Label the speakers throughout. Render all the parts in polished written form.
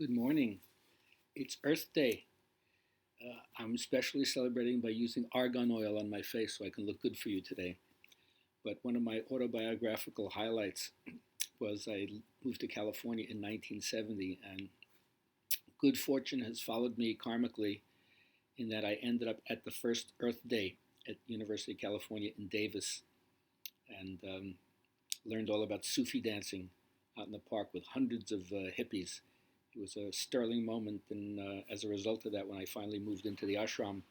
Speaker 1: Good morning. It's Earth Day. I'm especially celebrating by using argan oil on my face so I can look good for you today. But one of my autobiographical highlights was I moved to California in 1970, and good fortune has followed me karmically in that I ended up at the first Earth Day at University of California in Davis and learned all about Sufi dancing out in the park with hundreds of hippies. It was a sterling moment, and as a result of that, when I finally moved into the ashram,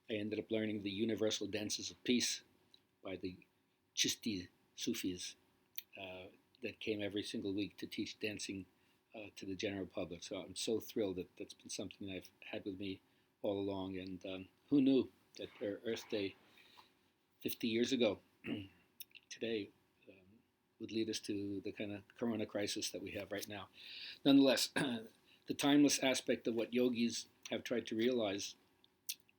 Speaker 1: I ended up learning the universal dances of peace by the Chishti Sufis that came every single week to teach dancing to the general public. So I'm so thrilled that that's been something that I've had with me all along. And who knew that Earth Day 50 years ago today would lead us to the kind of corona crisis that we have right now. Nonetheless, the timeless aspect of what yogis have tried to realize,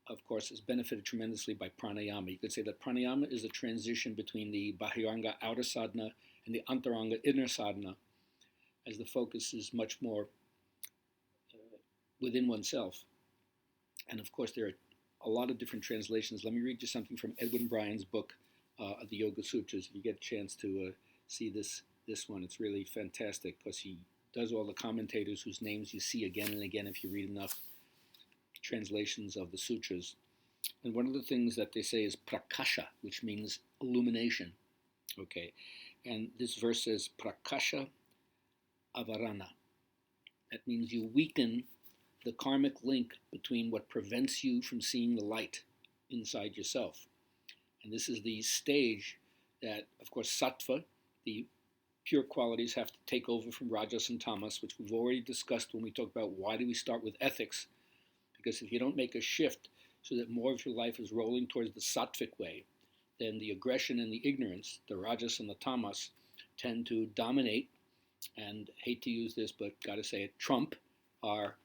Speaker 1: of course, is benefited tremendously by pranayama. You could say that pranayama is a transition between the bahiranga outer sadhana and the antaranga inner sadhana, as the focus is much more within oneself. And of course, there are a lot of different translations. Let me read you something from Edwin Bryan's book, The Yoga Sutras. If you get a chance to see this one, it's really fantastic because he does all the commentators whose names you see again and again if you read enough translations of the sutras. And one of the things that they say is prakasha, which means illumination. Okay, and this verse says prakasha avarana. That means you weaken the karmic link between what prevents you from seeing the light inside yourself. And this is the stage that, of course, sattva, the pure qualities, have to take over from rajas and tamas, which we've already discussed when we talk about why do we start with ethics. Because if you don't make a shift so that more of your life is rolling towards the sattvic way, then the aggression and the ignorance, the rajas and the tamas, tend to dominate, and hate to use this, but got to say it, trump our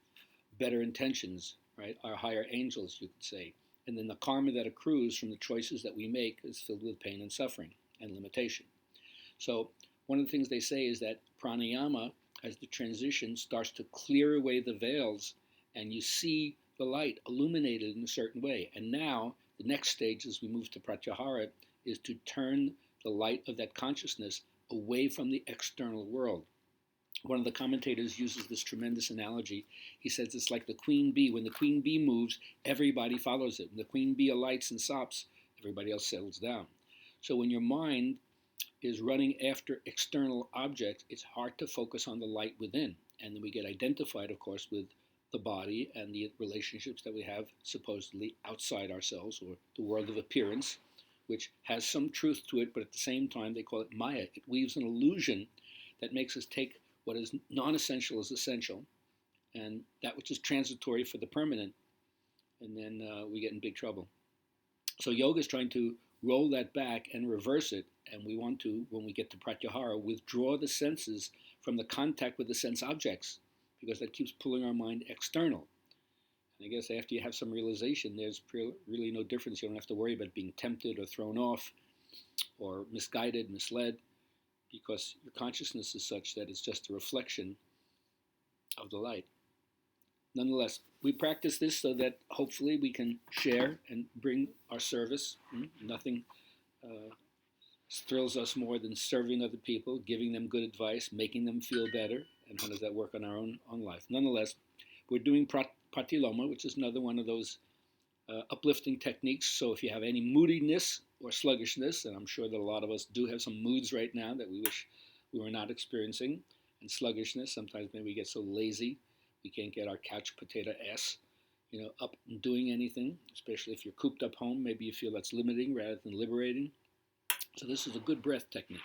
Speaker 1: better intentions, right? Our higher angels, you could say. And then the karma that accrues from the choices that we make is filled with pain and suffering and limitation. So one of the things they say is that pranayama, as the transition starts to clear away the veils and you see the light illuminated in a certain way. And now the next stage as we move to pratyahara is to turn the light of that consciousness away from the external world. One of the commentators uses this tremendous analogy. He says it's like the queen bee. When the queen bee moves, everybody follows it. When the queen bee alights and stops, everybody else settles down. So when your mind is running after external objects, it's hard to focus on the light within. And then we get identified, of course, with the body and the relationships that we have supposedly outside ourselves, or the world of appearance, which has some truth to it, but at the same time they call it maya. It weaves an illusion that makes us take what is non-essential as essential, and that which is transitory for the permanent, and then we get in big trouble. So yoga is trying to roll that back and reverse it, and we want to, when we get to pratyahara, withdraw the senses from the contact with the sense objects, because that keeps pulling our mind external. And I guess after you have some realization, there's really no difference. You don't have to worry about being tempted or thrown off or misguided, misled, because your consciousness is such that it's just a reflection of the light. Nonetheless, we practice this so that hopefully we can share and bring our service. Nothing thrills us more than serving other people, giving them good advice, making them feel better, and how does that work on our own life? Nonetheless, we're doing Pratiloma, which is another one of those uplifting techniques. So if you have any moodiness or sluggishness, and I'm sure that a lot of us do have some moods right now that we wish we were not experiencing, and sluggishness, sometimes maybe we get so lazy we can't get our couch potato ass, up and doing anything, especially if you're cooped up home. Maybe you feel that's limiting rather than liberating. So this is a good breath technique.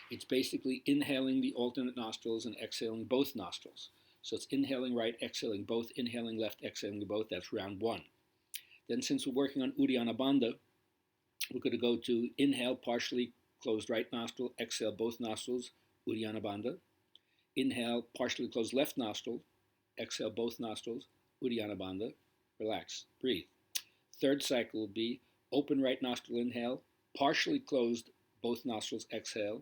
Speaker 1: It's basically inhaling the alternate nostrils and exhaling both nostrils. So it's inhaling right, exhaling both, inhaling left, exhaling both. That's round one. Then since we're working on Uddiyana Bandha, we're going to go to inhale, partially closed right nostril, exhale both nostrils, Uddiyana Bandha. Inhale, partially closed left nostril, exhale both nostrils, Uddiyana Bandha. Relax, breathe. Third cycle will be open right nostril, inhale, partially closed both nostrils, exhale,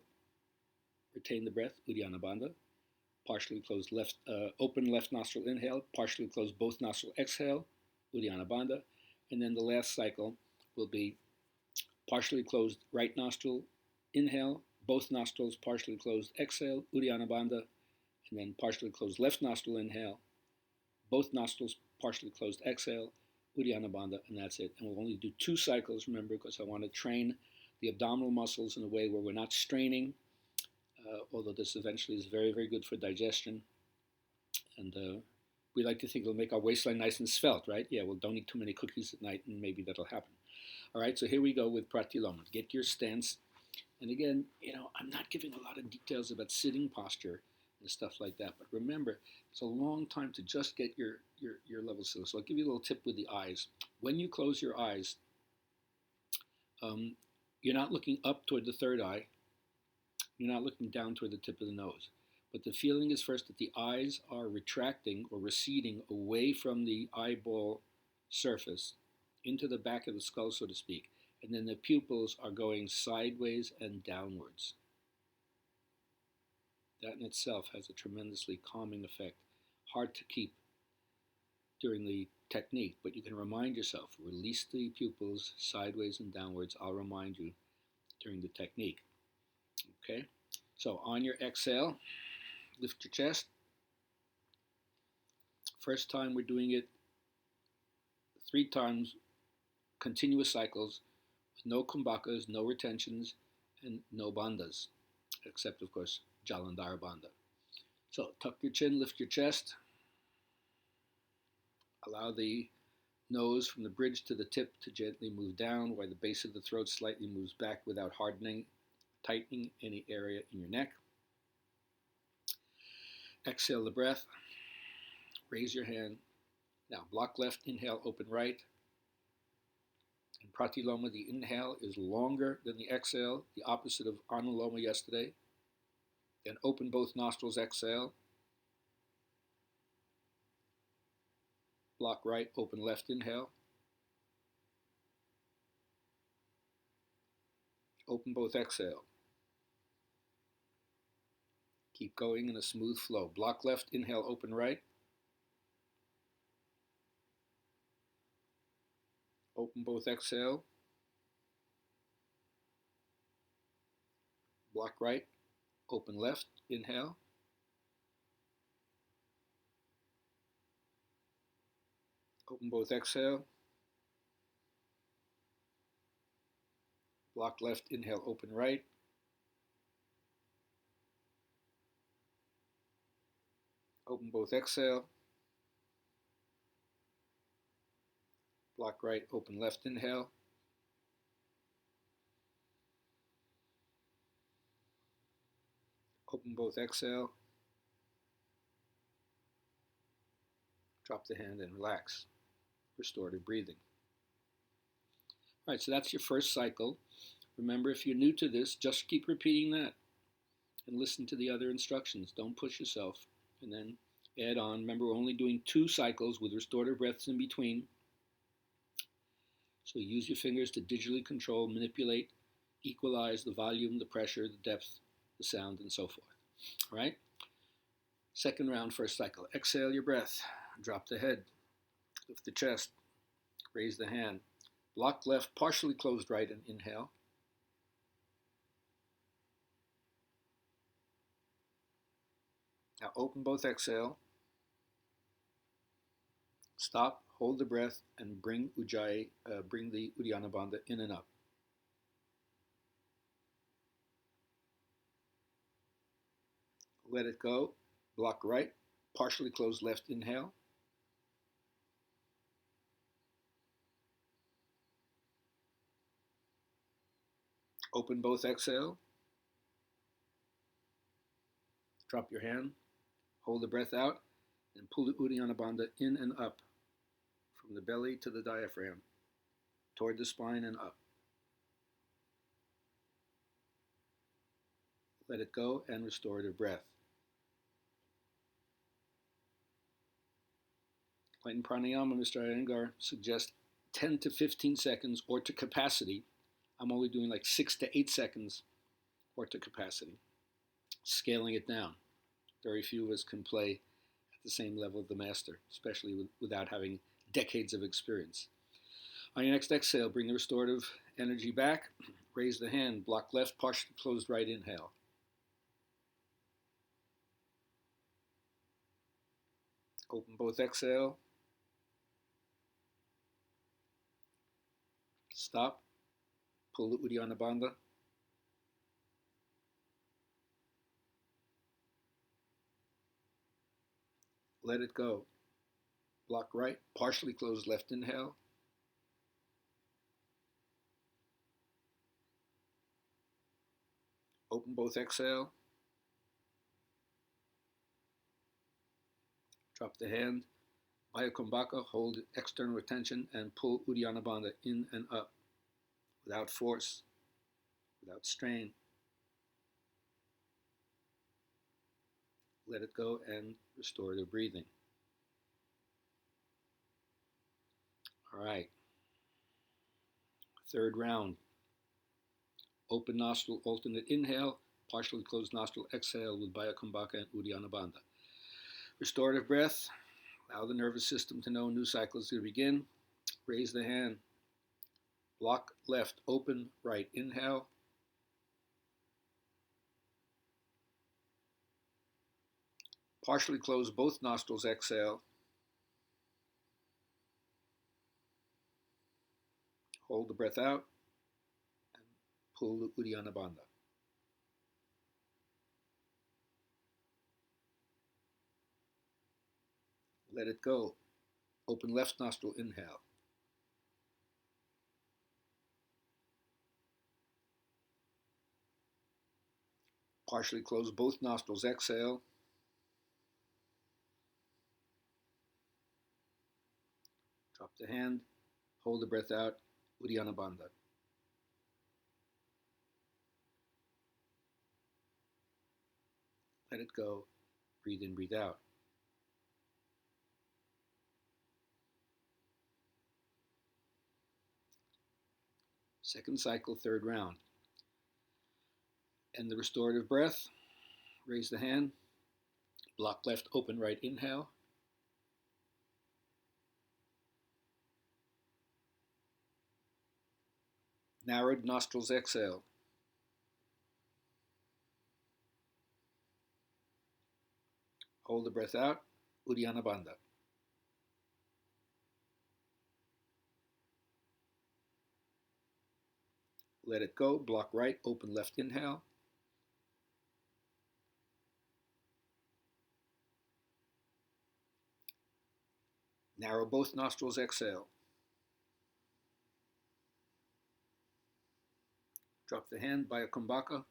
Speaker 1: retain the breath, Uddiyana Bandha. partially closed left, open left nostril inhale, partially closed both nostril exhale, Uddiyana Bandha. And then the last cycle will be partially closed right nostril inhale, both nostrils partially closed exhale, Uddiyana Bandha. And then partially closed left nostril inhale, both nostrils partially closed exhale, Uddiyana Bandha, and that's it. And we'll only do 2 cycles, remember, because I want to train the abdominal muscles in a way where we're not straining, although this eventually is very, very good for digestion. And we like to think it'll make our waistline nice and svelte, right? Yeah, well, don't eat too many cookies at night, and maybe that'll happen. All right, so here we go with Pratiloma. Get your stance. And again, I'm not giving a lot of details about sitting posture and stuff like that, but remember, it's a long time to just get your level settled. So I'll give you a little tip with the eyes. When you close your eyes, you're not looking up toward the third eye. You're not looking down toward the tip of the nose. But the feeling is first that the eyes are retracting or receding away from the eyeball surface into the back of the skull, so to speak. And then the pupils are going sideways and downwards. That in itself has a tremendously calming effect. Hard to keep during the technique, but you can remind yourself, release the pupils sideways and downwards. I'll remind you during the technique. Okay, so on your exhale, lift your chest. First time we're doing it 3 times, continuous cycles, with no kumbhakas, no retentions, and no bandhas, except, of course, Jalandhara Bandha. So tuck your chin, lift your chest. Allow the nose from the bridge to the tip to gently move down, while the base of the throat slightly moves back without hardening, tightening any area in your neck. Exhale the breath. Raise your hand. Now block left, inhale, open right. In Pratiloma, the inhale is longer than the exhale, the opposite of Anuloma yesterday. Then open both nostrils, exhale. Block right, open left, inhale. Open both, exhale. Keep going in a smooth flow. Block left, inhale, open right. Open both, exhale. Block right, open left, inhale. Open both, exhale. Block left, inhale, open right. Open both, exhale. Block right, open left, inhale. Open both, exhale. Drop the hand and relax. Restorative breathing. All right, so that's your first cycle. Remember, if you're new to this, just keep repeating that and listen to the other instructions. Don't push yourself. And then add on. Remember, we're only doing 2 cycles with restorative breaths in between. So use your fingers to digitally control, manipulate, equalize the volume, the pressure, the depth, the sound, and so forth. All right? Second round, first cycle. Exhale your breath. Drop the head. Lift the chest. Raise the hand. Block left, partially closed right, and inhale. Now open both, exhale. Stop, hold the breath, and bring the Uddiyana Bandha in and up. Let it go. Block right, partially closed left, inhale. Open both, exhale. Drop your hand, hold the breath out, and pull the Uddiyana Bandha in and up, from the belly to the diaphragm, toward the spine and up. Let it go and restorative breath. Like in pranayama, Mr. Iyengar suggests 10 to 15 seconds or to capacity. I'm only doing like 6 to 8 seconds or to capacity, scaling it down. Very few of us can play at the same level of the master, especially without having decades of experience. On your next exhale, bring the restorative energy back. Raise the hand, block left, partially closed right, inhale. Open both, exhale. Stop. Pull the Uddiyana Bandha. Let it go. Block right, partially closed left, inhale. Open both, exhale. Drop the hand. Kumbhaka, hold external retention and pull Uddiyana Bandha in and up without force, without strain. Let it go and restore the breathing. All right. Third round. Open nostril, alternate inhale, partially closed nostril exhale with Kumbhaka and Uddiyana Bandha. Restorative breath. Allow the nervous system to know new cycles to begin. Raise the hand. Block left, open right, inhale. Partially close both nostrils, exhale. Hold the breath out and pull the Uddiyana Bandha. Let it go. Open left nostril, inhale. Partially close both nostrils, exhale. Drop the hand, hold the breath out, Uddiyana Bandha. Let it go, breathe in, breathe out. Second cycle, third round. End the restorative breath. Raise the hand. Block left, open right, inhale. Narrowed nostrils, exhale. Hold the breath out, Uddiyana Bandha. Let it go, block right, open left, inhale. Narrow both nostrils, exhale. Drop the hand, Kumbhaka,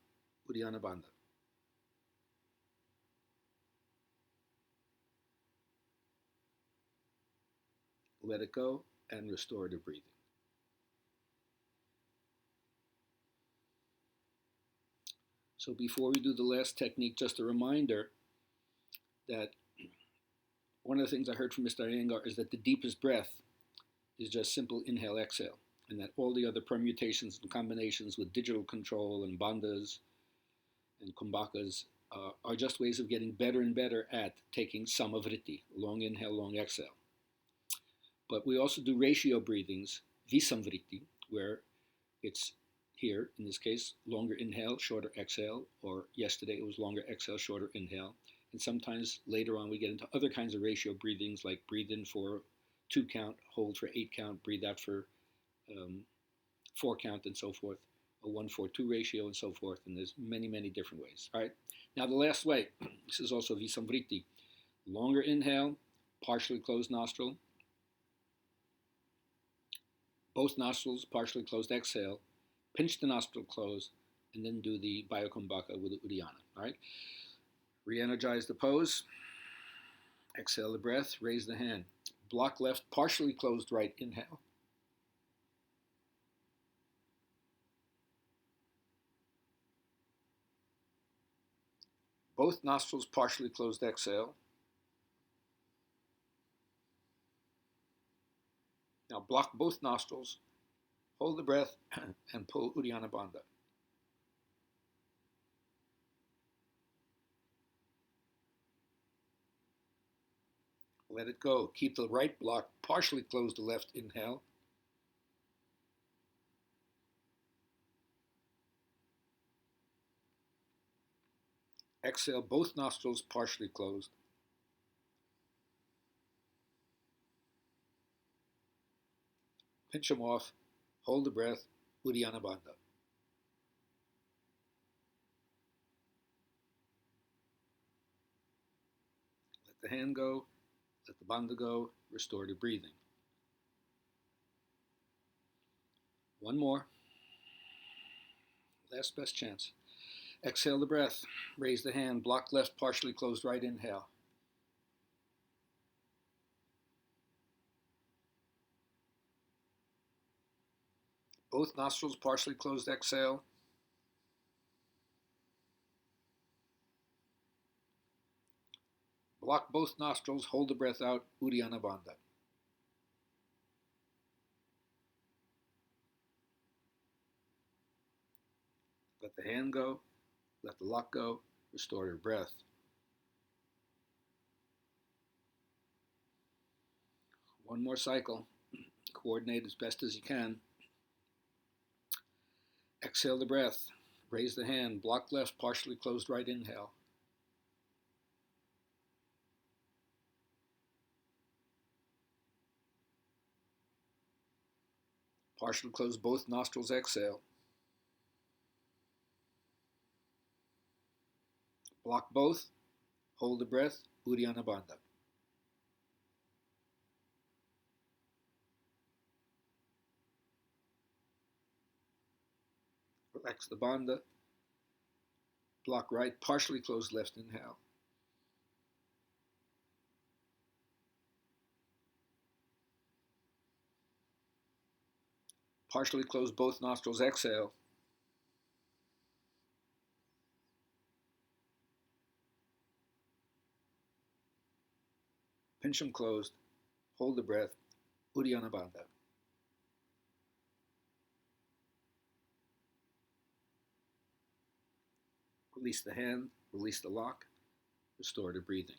Speaker 1: Uddiyana Bandha. Let it go and restorative breathing. So before we do the last technique, just a reminder that one of the things I heard from Mr. Iyengar is that the deepest breath is just simple inhale, exhale, and that all the other permutations and combinations with digital control and bandhas and kumbhakas are just ways of getting better and better at taking samavritti, long inhale, long exhale. But we also do ratio breathings, visamvritti, where it's here, in this case, longer inhale, shorter exhale, or yesterday it was longer exhale, shorter inhale. And sometimes later on we get into other kinds of ratio breathings, like breathe in for 2 count, hold for 8 count, breathe out for 4 count, and so forth, a 1-4-2 ratio, and so forth. And there's many, many different ways. All right. Now the last way, this is also visamvriti. Longer inhale, partially closed nostril, both nostrils, partially closed exhale, pinch the nostril close, and then do the Kumbhaka with the Uddiyana. All right. Re-energize the pose. Exhale the breath. Raise the hand. Block left, partially closed right. Inhale. Both nostrils, partially closed. Exhale. Now block both nostrils. Hold the breath and pull Uddiyana Bandha. Let it go. Keep the right block partially closed, the left inhale. Exhale, both nostrils partially closed. Pinch them off. Hold the breath. Uddiyana Bandha. Let the hand go. Let the bandha go. Restore to breathing. One more. Last best chance. Exhale the breath. Raise the hand. Block left, partially closed right. Inhale. Both nostrils partially closed. Exhale. Block both nostrils. Hold the breath out. Uddiyana Bandha. Let the hand go. Let the lock go. Restore your breath. One more cycle. Coordinate as best as you can. Exhale the breath. Raise the hand. Block left, partially closed right. Inhale. Partially close both nostrils. Exhale. Block both. Hold the breath. Uddiyana Bandha. Relax the bandha. Block right. Partially closed left. Inhale. Partially close both nostrils. Exhale. Pinch them closed. Hold the breath. Uddiyana Bandha. Release the hand. Release the lock. Restore to breathing.